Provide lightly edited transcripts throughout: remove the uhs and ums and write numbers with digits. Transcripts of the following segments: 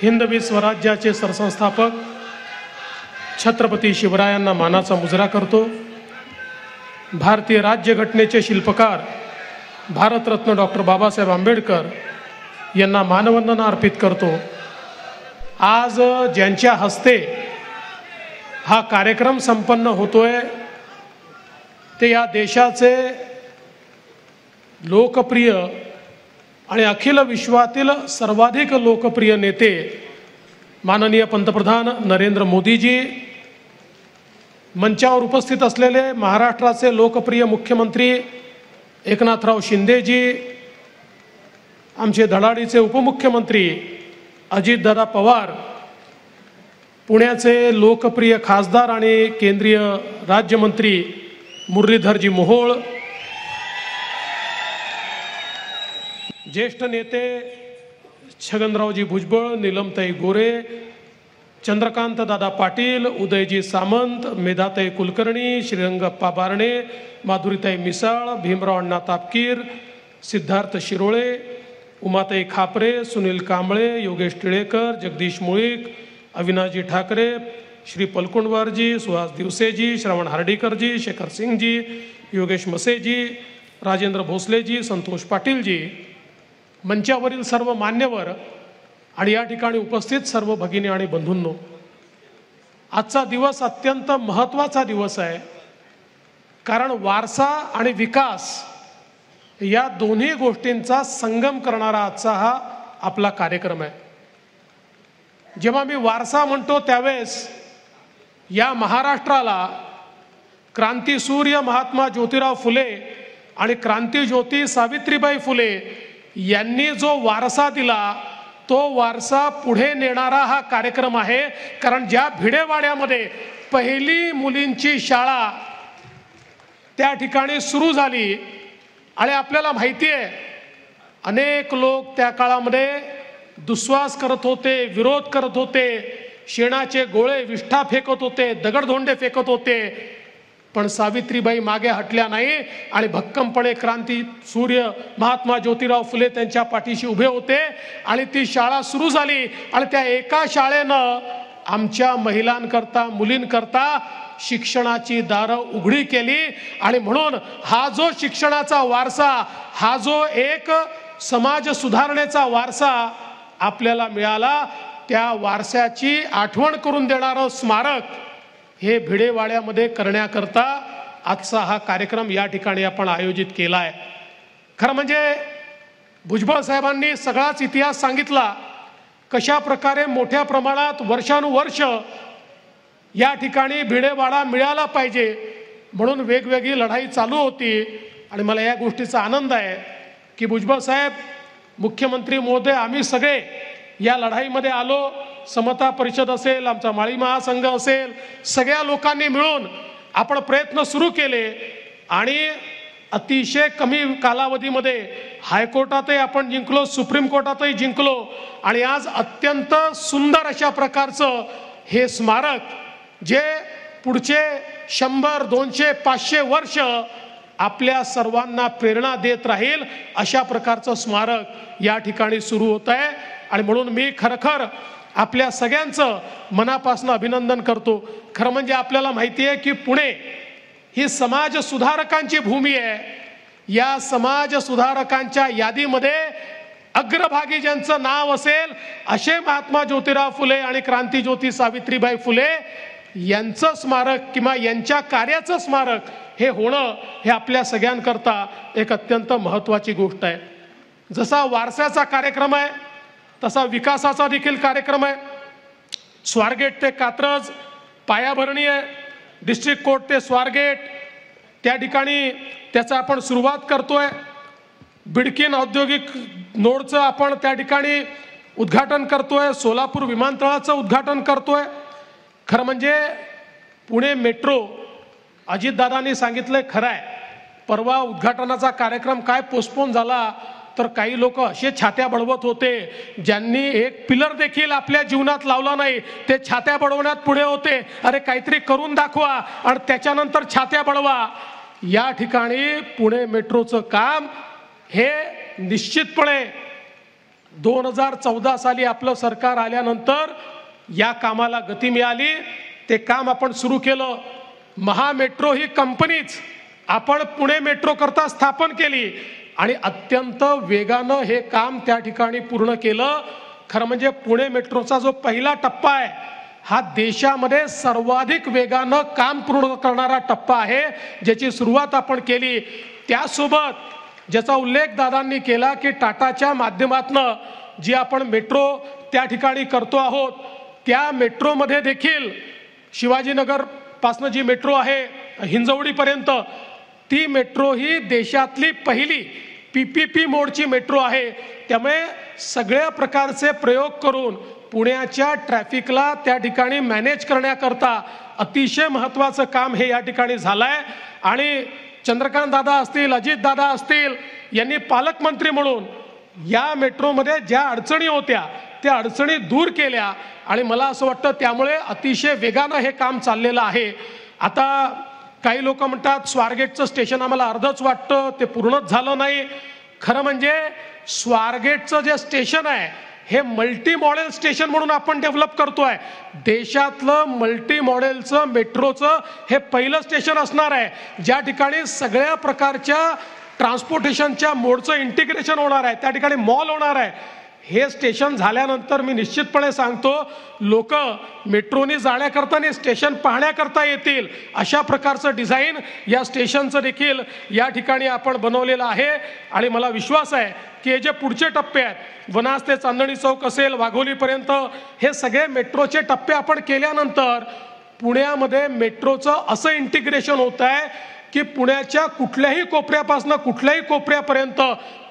हिंदवी स्वराज्याचे सरसंस्थापक छत्रपती शिवरायांना मानाचा मुजरा करतो। भारतीय राज्यघटनेचे शिल्पकार भारतरत्न डॉक्टर बाबासाहेब आंबेडकर यांना मानवंदना अर्पित करतो। आज ज्यांच्या हस्ते हा कार्यक्रम संपन्न होतोय ते या देशाचे लोकप्रिय आणि अखिल विश्वातील सर्वाधिक लोकप्रिय नेते माननीय पंतप्रधान नरेंद्र मोदीजी, मंचावर उपस्थित असलेले महाराष्ट्राचे लोकप्रिय मुख्यमंत्री एकनाथराव शिंदेजी, आमचे धडाडीचे उपमुख्यमंत्री अजितदादा पवार, पुण्याचे लोकप्रिय खासदार आणि केंद्रीय राज्यमंत्री मुरलीधरजी मोहोळ, ज्येष्ठ नेते छगनरावजी भुजबळ, नीलमताई गोरे, चंद्रकांत दादा पाटील, उदयजी सामंत, मेधाताई कुलकर्णी, श्रीरंगप्पा बारणे, माधुरीताई मिसाळ, भीमराव अण्णा तापकीर, सिद्धार्थ शिरोळे, उमाताई खापरे, सुनील कांबळे, योगेश टिळेकर, जगदीश मुळीक, अविनाशजी ठाकरे, श्री पलकुंडवारजी, सुहास दिवसेजी, श्रवण हार्डीकरजी, शेखर सिंगजी, योगेश मसेजी, राजेंद्र भोसलेजी, संतोष पाटीलजी, मंचावरील सर्व मान्यवर आणि या ठिकाणी उपस्थित सर्व भगिनी आणि बंधूंनो, आजचा दिवस अत्यंत महत्त्वाचा दिवस आहे। कारण वारसा आणि विकास या दोन्ही गोष्टींचा संगम करणारा आजचा हा आपला कार्यक्रम आहे। जेव्हा मी वारसा म्हणतो त्यावेळेस या महाराष्ट्राला क्रांतीसूर्य महात्मा ज्योतिराव फुले आणि क्रांतीज्योती सावित्रीबाई फुले यांनी जो वारसा दिला तो वारसा पुढे नेणारा हा कार्यक्रम आहे। कारण ज्या भिडेवाड्यामध्ये पहिली मुलींची शाळा त्या ठिकाणी सुरू झाली आणि आपल्याला माहिती आहे अनेक लोक त्या काळामध्ये दुस्वास करत होते, विरोध करत होते, शेणाचे गोळे विष्ठा फेकत होते, दगडधोंडे फेकत होते, पण सावित्रीबाई मागे हटल्या नाही आणि भक्कमपणे क्रांती सूर्य महात्मा ज्योतिराव फुले त्यांच्या पाठीशी उभे होते आणि ती शाळा सुरू झाली आणि त्या एका शाळेनं आमच्या महिलांकरता, मुलींकरता शिक्षणाची दारं उघडी केली। आणि म्हणून हा जो शिक्षणाचा वारसा, हा जो एक समाज सुधारणेचा वारसा आपल्याला मिळाला, त्या वारशाची आठवण करून देणारं स्मारक हे भिडेवाड्यामध्ये करण्याकरता आजचा हा कार्यक्रम या ठिकाणी आपण आयोजित केला आहे। खरं म्हणजे भुजबळ साहेबांनी सगळाच इतिहास सांगितला, कशा प्रकारे मोठ्या प्रमाणात वर्षानुवर्ष या ठिकाणी भिडेवाडा मिळाला पाहिजे म्हणून वेगवेगळी लढाई चालू होती। आणि मला या गोष्टीचा आनंद आहे की भुजबळ साहेब, मुख्यमंत्री महोदय, आम्ही सगळे या लढाईमध्ये आलो। समता परिषद असेल, आमचा माळी महासंघ असेल, सगळ्या लोकांनी मिळून आपण प्रयत्न सुरू केले आणि अतिशय कमी कालावधीमध्ये हायकोर्टातही आपण जिंकलो, सुप्रीम कोर्टातही जिंकलो आणि आज अत्यंत सुंदर अशा प्रकारचं हे स्मारक जे पुढचे 100, 200, 500 वर्ष आपल्या सर्वांना प्रेरणा देत राहील अशा प्रकारचं स्मारक या ठिकाणी सुरू होत आहे। आणि म्हणून मी खरखर आपल्या सगळ्यांचं मनापासून अभिनंदन करतो। खरं म्हणजे आपल्याला माहिती आहे की पुणे ही समाज सुधारकांची भूमी आहे। या समाज सुधारकांच्या यादीमध्ये अग्रभागी ज्यांचं नाव असेल असे महात्मा ज्योतिराव फुले आणि क्रांतीज्योती सावित्रीबाई फुले यांचं स्मारक किंवा यांच्या कार्याचं स्मारक हे होणं हे आपल्या सगळ्यांकरता एक अत्यंत महत्त्वाची गोष्ट आहे। जसा वारसाचा कार्यक्रम आहे तसा विकासाचा देखील कार्यक्रम आहे। स्वारगेट ते कात्रज पायाभरणी आहे, डिस्ट्रिक्ट कोर्ट ते स्वारगेट त्या ठिकाणी त्याचा आपण सुरुवात करतोय। बिडकीन औद्योगिक नोडचं आपण त्या ठिकाणी उद्घाटन करतोय, सोलापूर विमानतळाचं उद्घाटन करतोय। खरं म्हणजे पुणे मेट्रो अजितदादांनी सांगितलंय खरं आहे, परवा उद्घाटनाचा कार्यक्रम काय पोस्टपोन झाला तर काही लोक असे छात्या बडवत होते ज्यांनी एक पिलर देखील आपल्या जीवनात लावला नाही, ते छात्या बडवण्यात पुढे होते। अरे काहीतरी करून दाखवा आणि त्याच्यानंतर छात्या बडवा। या ठिकाणी पुणे मेट्रोचं काम हे निश्चितपणे 2014 साली आपलं सरकार आल्यानंतर या कामाला गती मिळाली, ते काम आपण सुरू केलं। महा मेट्रो ही कंपनीच आपण पुणे मेट्रो करता स्थापन केली आणि अत्यंत वेगानं हे काम त्या ठिकाणी पूर्ण केलं। खरं म्हणजे पुणे मेट्रोचा जो पहिला टप्पा आहे हा देशामध्ये सर्वाधिक वेगानं काम पूर्ण करणारा टप्पा आहे, ज्याची सुरुवात आपण केली। त्यासोबत ज्याचा उल्लेख दादांनी केला की टाटाच्या माध्यमातून जी आपण मेट्रो त्या ठिकाणी करतो आहोत, त्या मेट्रोमध्ये देखील शिवाजीनगर पासून जी मेट्रो आहे हिंजवडीपर्यंत, ती मेट्रो ही देशातली पहिली PPP मोडची मेट्रो आहे। त्यामुळे सगळ्या प्रकारचे प्रयोग करून पुण्याच्या ट्रॅफिकला त्या ठिकाणी मॅनेज करण्याकरता अतिशय महत्त्वाचं काम हे या ठिकाणी झालंय। आणि चंद्रकांत दादा असतील, अजित दादा असतील यांनी पालकमंत्री म्हणून या मेट्रोमध्ये ज्या अडचणी होत्या त्या अडचणी दूर केल्या आणि मला असं वाटतं त्यामुळे अतिशय वेगानं हे काम चाललेलं आहे। आता काही लोक म्हणतात स्वारगेटचं स्टेशन आम्हाला अर्धच वाटतं, ते पूर्णच झालं नाही। खरं म्हणजे स्वारगेटचं जे स्टेशन आहे हे मल्टी मॉडेल स्टेशन म्हणून आपण डेव्हलप करतोय। देशातलं मल्टी मॉडेलचं मेट्रोचं हे पहिलं स्टेशन असणार आहे, ज्या ठिकाणी सगळ्या प्रकारच्या ट्रान्सपोर्टेशनच्या मोडचं इंटिग्रेशन होणार आहे, त्या ठिकाणी मॉल होणार आहे। हे स्टेशन झाल्यानंतर मी निश्चितपणे सांगतो लोक मेट्रोने जाण्याकरता स्टेशन पाहण्याकरता येतील, अशा प्रकारचं डिझाईन या स्टेशनचं देखील या ठिकाणी आपण बनवलेलं आहे। आणि मला विश्वास आहे की हे जे पुढचे टप्पे आहेत, वनाज ते चांदणी चौक असेल, वाघोलीपर्यंत, हे सगळे मेट्रोचे टप्पे आपण केल्यानंतर पुण्यामध्ये मेट्रोचं असं इंटिग्रेशन होत आहे की पुण्याच्या कुठल्याही कोपऱ्यापासून कुठल्याही कोपऱ्यापर्यंत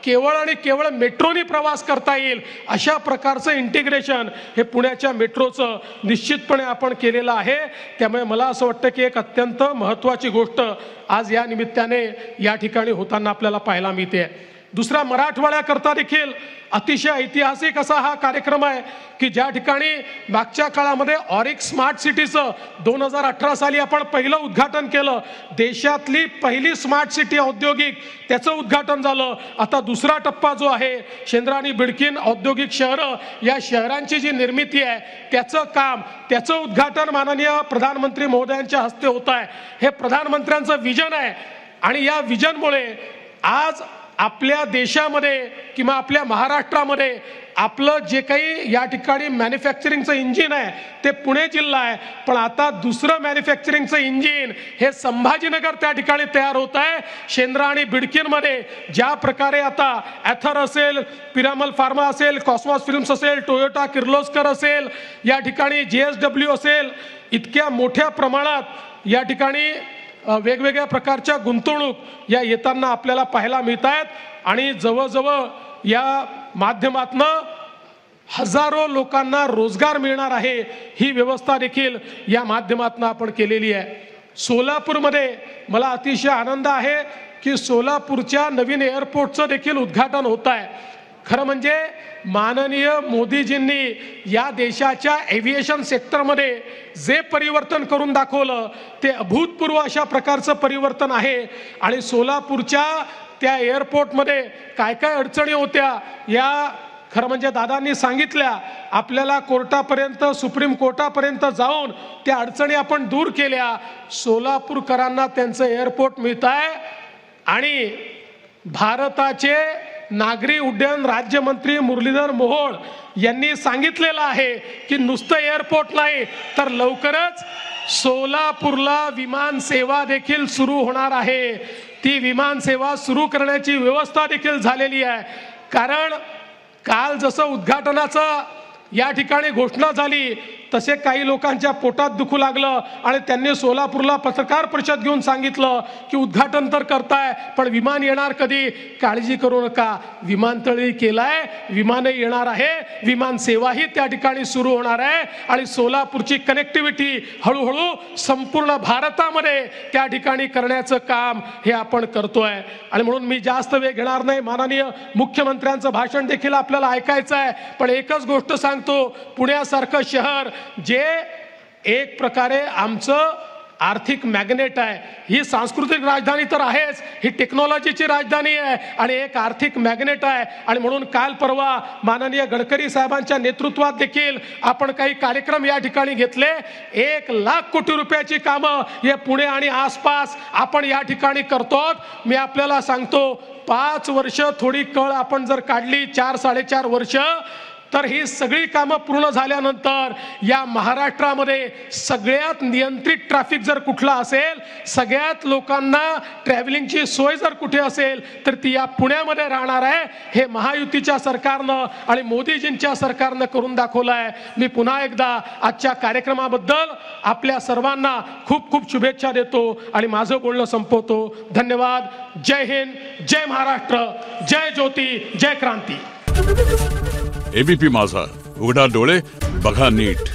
केवळ आणि केवळ मेट्रोनी प्रवास करता येईल, अशा प्रकारचं इंटिग्रेशन हे पुण्याच्या मेट्रोचं निश्चितपणे आपण केलेलं आहे। त्यामुळे मला असं वाटतं की एक अत्यंत महत्त्वाची गोष्ट आज या निमित्ताने या ठिकाणी होताना आपल्याला पाहायला मिळते। दुसरा, मराठवाड्याकरता देखील अतिशय ऐतिहासिक असा हा कार्यक्रम आहे की ज्या ठिकाणी मागच्या काळामध्ये ऑरिक स्मार्ट सिटीचं 2018 साली आपण पहिलं उद्घाटन केलं। देशातली पहिली स्मार्ट सिटी औद्योगिक त्याचं उद्घाटन झालं। आता दुसरा टप्पा जो आहे शेंद्रा आणि बिडकीन औद्योगिक शहरं, या शहरांची जी निर्मिती आहे त्याचं काम, त्याचं उद्घाटन माननीय प्रधानमंत्री महोदयांच्या हस्ते होत आहे। हे प्रधानमंत्र्यांचं विजन आहे आणि या विजनमुळे आज आपल्या देशामध्ये किंवा आपल्या महाराष्ट्रामध्ये आपलं जे काही या ठिकाणी मॅन्युफॅक्चरिंगचं इंजिन आहे ते पुणे जिल्हा आहे, पण आता दुसरं मॅन्युफॅक्चरिंगचं इंजिन हे संभाजीनगर त्या ठिकाणी तयार होत आहे। शेंद्रा आणि बिडकीनमध्ये ज्या प्रकारे आता ॲथर असेल, पिरामल फार्मा असेल, कॉस्मॉस फिल्म्स असेल, टोयोटा किर्लोस्कर असेल, या ठिकाणी JSW असेल, इतक्या मोठ्या प्रमाणात या ठिकाणी वेगवेगळ्या प्रकारच्या गुंतवणूक या येताना आपल्याला पाहायला मिळत आहेत आणि जवळजवळ या माध्यमातून हजारो लोकांना रोजगार मिळणार आहे, ही व्यवस्था देखील या माध्यमातून आपण केलेली आहे। सोलापूरमध्ये मला अतिशय आनंद आहे की सोलापूरच्या नवीन एअरपोर्टचं देखील उद्घाटन होत आहे। खरं म्हणजे माननीय मोदीजींनी या देशाच्या एव्हिएशन सेक्टरमध्ये जे परिवर्तन करून दाखवलं ते अभूतपूर्व अशा प्रकारचं परिवर्तन आहे। आणि सोलापूरच्या त्या एअरपोर्टमध्ये काय काय अडचणी होत्या या खरं म्हणजे दादांनी सांगितल्या, आपल्याला कोर्टापर्यंत, सुप्रीम कोर्टापर्यंत जाऊन त्या अडचणी आपण दूर केल्या। सोलापूरकरांना त्यांचं एअरपोर्ट मिळत आहे आणि भारताचे नागरी उड्डयन राज्यमंत्री मुरलीधर मोहोळ यांनी सांगितलेलं आहे की नुसतं एअरपोर्ट नाही तर लवकरच सोलापूरला विमान सेवा देखील सुरू होणार आहे। ती विमान सेवा सुरू करण्याची व्यवस्था देखील झालेली आहे। कारण काल जसं उद्घाटनाचं या ठिकाणी घोषणा झाली तसे काही लोकांच्या पोटात दुखू लागलं आणि त्यांनी सोलापूरला पत्रकार परिषद घेऊन सांगितलं की उद्घाटन तर करताय पण विमान येणार कधी? काळजी करू नका, विमानतळही केलाय, विमान येणार आहे, विमान सेवाही त्या ठिकाणी सुरू होणार आहे आणि सोलापूरची कनेक्टिव्हिटी हळूहळू संपूर्ण भारतामध्ये त्या ठिकाणी करण्याचं काम हे आपण करतोय। आणि म्हणून मी जास्त वेळ घेणार नाही, माननीय मुख्यमंत्र्यांचं भाषण देखील आपल्याला ऐकायचं आहे, पण एकच गोष्ट सांगतो, पुण्यासारखं शहर जे एक प्रकारे आमचं आर्थिक मॅग्नेट आहे, ही सांस्कृतिक राजधानी तर आहेच, ही टेक्नॉलॉजीची राजधानी आहे आणि एक आर्थिक मॅग्नेट आहे. आणि म्हणून काल परवा माननीय गडकरी साहेबांच्या नेतृत्वात देखील आपण काही कार्यक्रम या ठिकाणी घेतले. 1,00,000 कोटी रुपयाची कामं हे पुणे आणि आसपास आपण या ठिकाणी करतो. मी आपल्याला सांगतो 5 वर्ष थोडी कळ आपण जर काढली, 4-4.5 वर्ष, तर ही सगळी कामं पूर्ण झाल्यानंतर या महाराष्ट्रामध्ये सगळ्यात नियंत्रित ट्रॅफिक जर कुठला असेल, सगळ्यात लोकांना ट्रॅव्हलिंगची सोय जर कुठे असेल तर ती या पुण्यामध्ये राहणार आहे. हे महायुतीच्या सरकारनं आणि मोदीजींच्या सरकारनं करून दाखवलं आहे. मी पुन्हा एकदा आजच्या कार्यक्रमाबद्दल आपल्या सर्वांना खूप खूप शुभेच्छा देतो आणि माझं बोलणं संपवतो. धन्यवाद. जय हिंद, जय महाराष्ट्र, जय ज्योती, जय क्रांती. एबीपी माझा, उघडा डोळे बघा नीट.